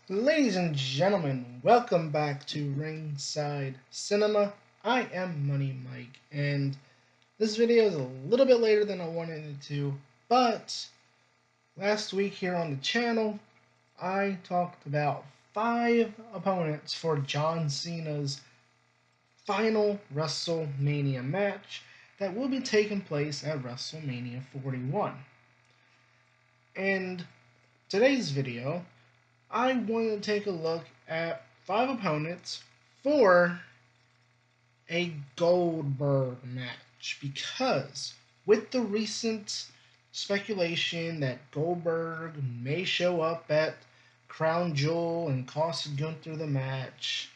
Ladies and gentlemen, welcome back to Ringside Cinema. I am Money Mike, and this video is a little bit later than I wanted it to, but last week here on the channel, I talked about 5 opponents for John Cena's final WrestleMania match that will be taking place at WrestleMania 41. And today's video, I want to take a look at 5 opponents for a Goldberg match because with the recent speculation that Goldberg may show up at Crown Jewel and cost Gunther the match,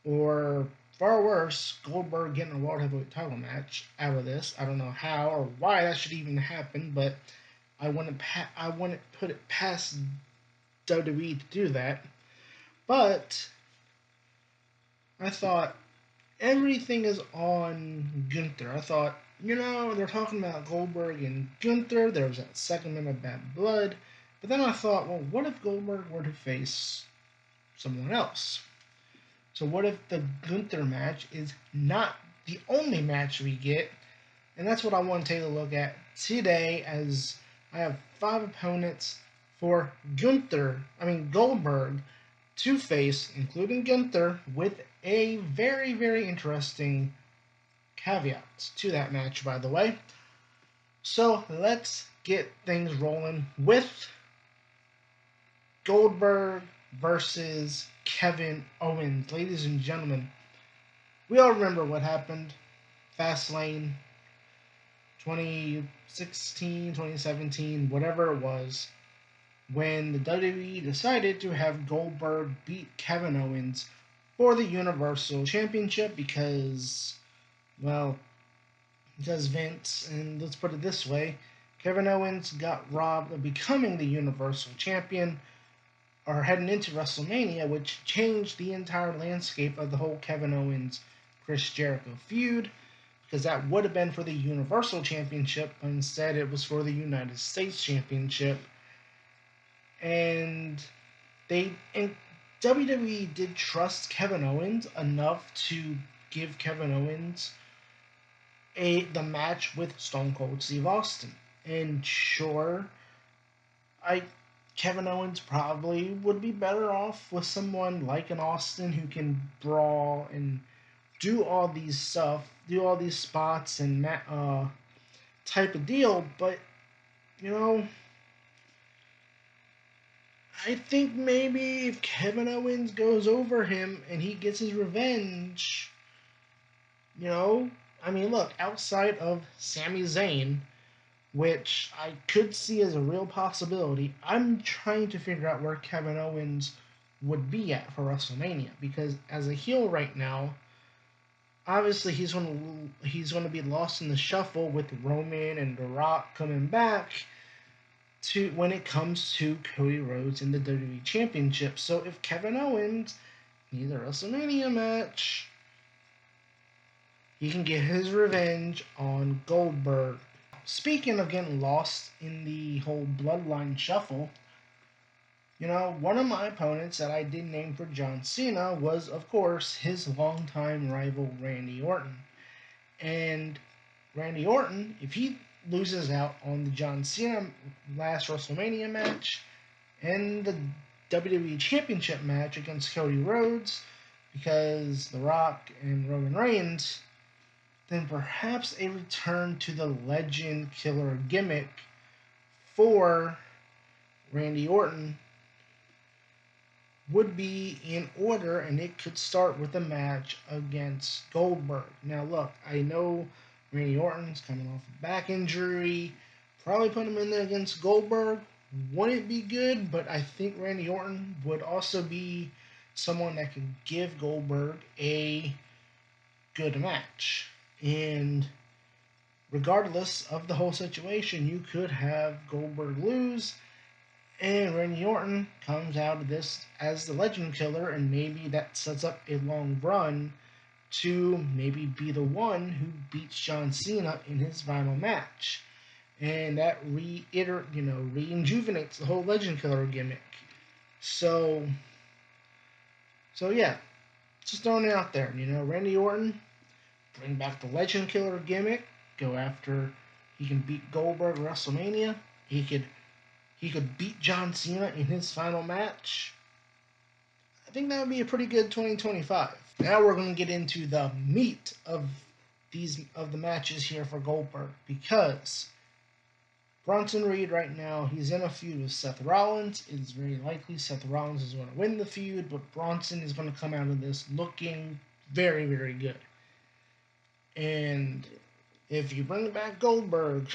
or far worse, Goldberg getting a World Heavyweight title match out of this. I don't know how or why that should even happen, but I wouldn't put it past WWE to do that. But I thought everything is on Gunther. I thought, they're talking about Goldberg and Gunther. There was that segment of Bad Blood. But then I thought, well, what if Goldberg were to face someone else? So what if the Gunther match is not the only match we get? And that's what I want to take a look at today, as I have 5 opponents for Goldberg to face, including Gunther, with a very, very interesting caveat to that match, by the way. So let's get things rolling with Goldberg versus Kevin Owens. Ladies and gentlemen, we all remember what happened. Fastlane 2016, 2017, whatever it was, when the WWE decided to have Goldberg beat Kevin Owens for the Universal Championship because Vince, and let's put it this way, Kevin Owens got robbed of becoming the Universal Champion or heading into WrestleMania, which changed the entire landscape of the whole Kevin Owens Chris Jericho feud, because that would have been for the Universal Championship, but instead it was for the United States Championship. And WWE did trust Kevin Owens enough to give Kevin Owens the match with Stone Cold Steve Austin. And sure, Kevin Owens probably would be better off with someone like an Austin who can brawl and do all these spots and type of deal. But I think maybe if Kevin Owens goes over him and he gets his revenge, look, outside of Sami Zayn, which I could see as a real possibility, I'm trying to figure out where Kevin Owens would be at for WrestleMania, because as a heel right now, obviously he's going to be lost in the shuffle with Roman and The Rock coming back to when it comes to Cody Rhodes in the WWE Championship. So if Kevin Owens needs a WrestleMania match, he can get his revenge on Goldberg. Speaking of getting lost in the whole bloodline shuffle, one of my opponents that I did name for John Cena was, of course, his longtime rival Randy Orton. And Randy Orton, if he loses out on the John Cena last WrestleMania match and the WWE Championship match against Cody Rhodes, because The Rock and Roman Reigns, then perhaps a return to the Legend Killer gimmick for Randy Orton would be in order, and it could start with a match against Goldberg. Now, look, I know Randy Orton's coming off a back injury. Probably put him in there against Goldberg wouldn't be good, but I think Randy Orton would also be someone that could give Goldberg a good match. And regardless of the whole situation, you could have Goldberg lose, and Randy Orton comes out of this as the Legend Killer, and maybe that sets up a long run to maybe be the one who beats John Cena in his final match. And that rejuvenates the whole Legend Killer gimmick. So So yeah, just throwing it out there. Randy Orton, bring back the Legend Killer gimmick. Go after. He can beat Goldberg at WrestleMania. He could beat John Cena in his final match. I think that would be a pretty good 2025. Now we're going to get into the meat of the matches here for Goldberg, because Bronson Reed right now, he's in a feud with Seth Rollins. It is very likely Seth Rollins is going to win the feud, but Bronson is going to come out of this looking very, very good. And if you bring back Goldberg,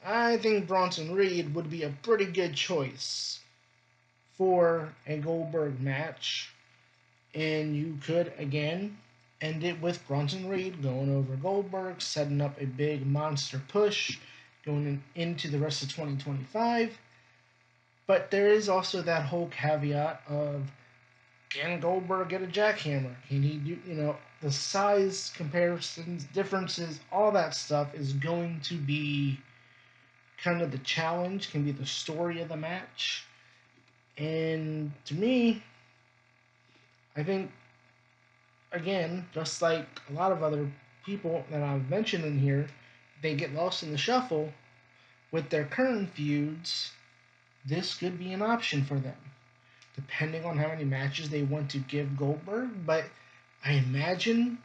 I think Bronson Reed would be a pretty good choice for a Goldberg match. And you could, again, end it with Bronson Reed going over Goldberg, setting up a big monster push going into the rest of 2025. But there is also that whole caveat of, can Goldberg get a jackhammer? Can he do, the size comparisons, differences, all that stuff is going to be kind of the challenge, can be the story of the match. And to me, I think, again, just like a lot of other people that I've mentioned in here, they get lost in the shuffle with their current feuds. This could be an option for them, depending on how many matches they want to give Goldberg. But I imagine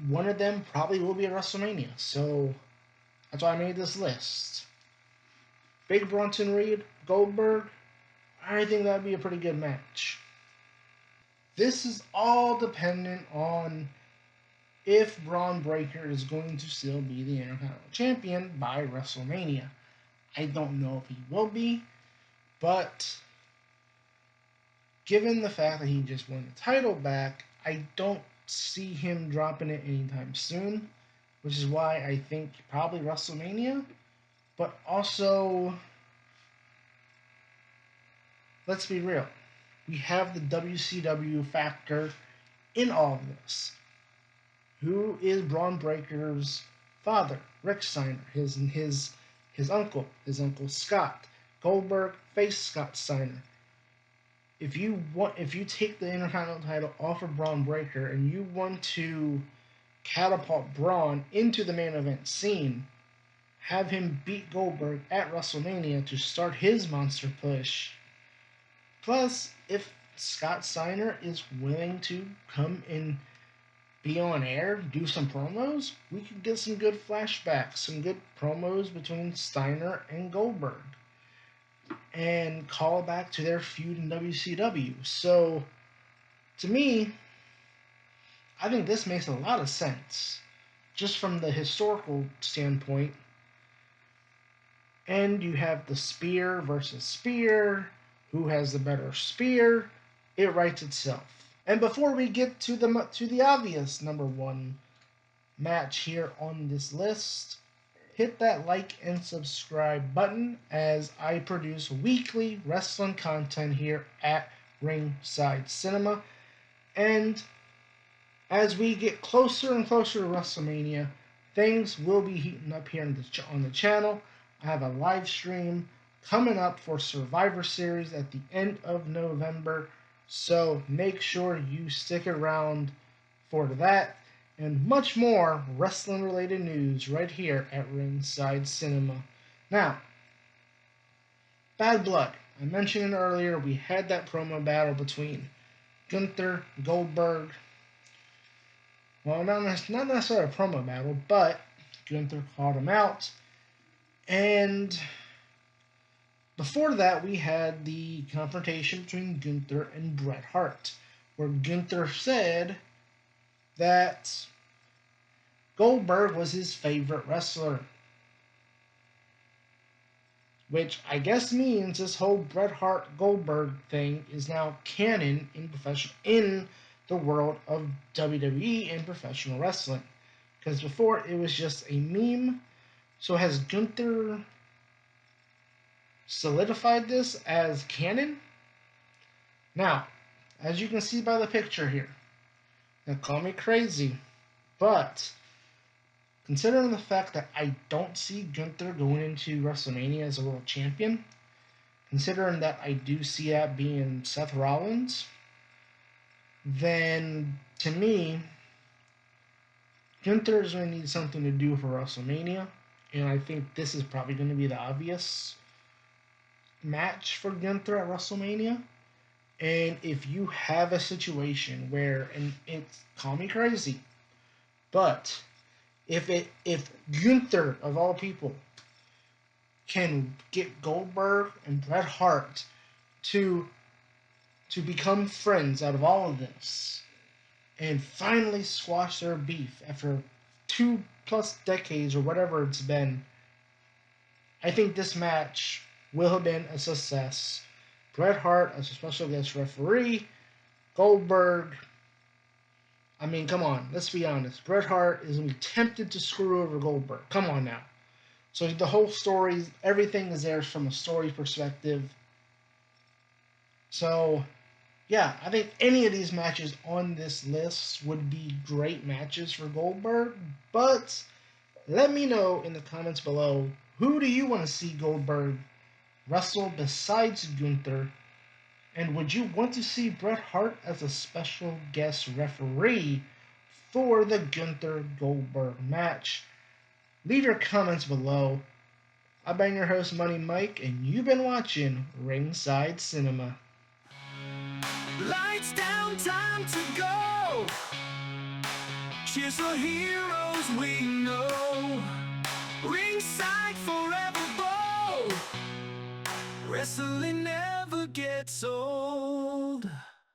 one of them probably will be at WrestleMania. So that's why I made this list. Big Bronson Reed, Goldberg, I think that would be a pretty good match. This is all dependent on if Braun Breaker is going to still be the Intercontinental Champion by WrestleMania. I don't know if he will be, but given the fact that he just won the title back, I don't see him dropping it anytime soon, which is why I think probably WrestleMania. But also, let's be real. We have the WCW factor in all of this. Who is Braun Breaker's father? Rick Steiner, his uncle, Scott. Goldberg faced Scott Steiner. If you take the Intercontinental title off of Braun Breaker and you want to catapult Braun into the main event scene, have him beat Goldberg at WrestleMania to start his monster push. Plus, if Scott Steiner is willing to come and be on air, do some promos, we could get some good flashbacks, some good promos between Steiner and Goldberg, and call back to their feud in WCW. So, to me, I think this makes a lot of sense, just from the historical standpoint. And you have the spear versus spear. Who has the better spear? It writes itself. And before we get to the obvious number one match here on this list, hit that like and subscribe button, as I produce weekly wrestling content here at Ringside Cinema. And as we get closer and closer to WrestleMania, things will be heating up here on the channel. I have a live stream coming up for Survivor Series at the end of November, so make sure you stick around for that and much more wrestling related news right here at Ringside Cinema. Now, Bad Blood. I mentioned it earlier, we had that promo battle between Gunther, Goldberg. Well, not necessarily a promo battle, but Gunther called him out. And before that, we had the confrontation between Gunther and Bret Hart, where Gunther said that Goldberg was his favorite wrestler, which I guess means this whole Bret Hart Goldberg thing is now canon in the world of WWE and professional wrestling, because before it was just a meme. So has Gunther solidified this as canon? Now, as you can see by the picture here, now call me crazy, but considering the fact that I don't see Gunther going into WrestleMania as a world champion, considering that I do see that being Seth Rollins, then to me, Gunther is going to need something to do for WrestleMania, and I think this is probably going to be the obvious match for Gunther at WrestleMania. And if you have a situation where, and it's call me crazy, but if Gunther of all people can get Goldberg and Bret Hart to become friends out of all of this and finally squash their beef after 2+ decades or whatever it's been, I think this match will have been a success. Bret Hart as a special guest referee, Goldberg. I mean, come on, let's be honest. Bret Hart is going to be tempted to screw over Goldberg. Come on now. So the whole story, everything is there from a story perspective. So, yeah, I think any of these matches on this list would be great matches for Goldberg. But let me know in the comments below, who do you want to see Goldberg wrestle besides Gunther? And would you want to see Bret Hart as a special guest referee for the Gunther Goldberg match? Leave your comments below. I've been your host, Money Mike, and you've been watching Ringside Cinema. Lights down, time to go. Cheers for heroes we know. Ringside forever bold. Wrestling never gets old.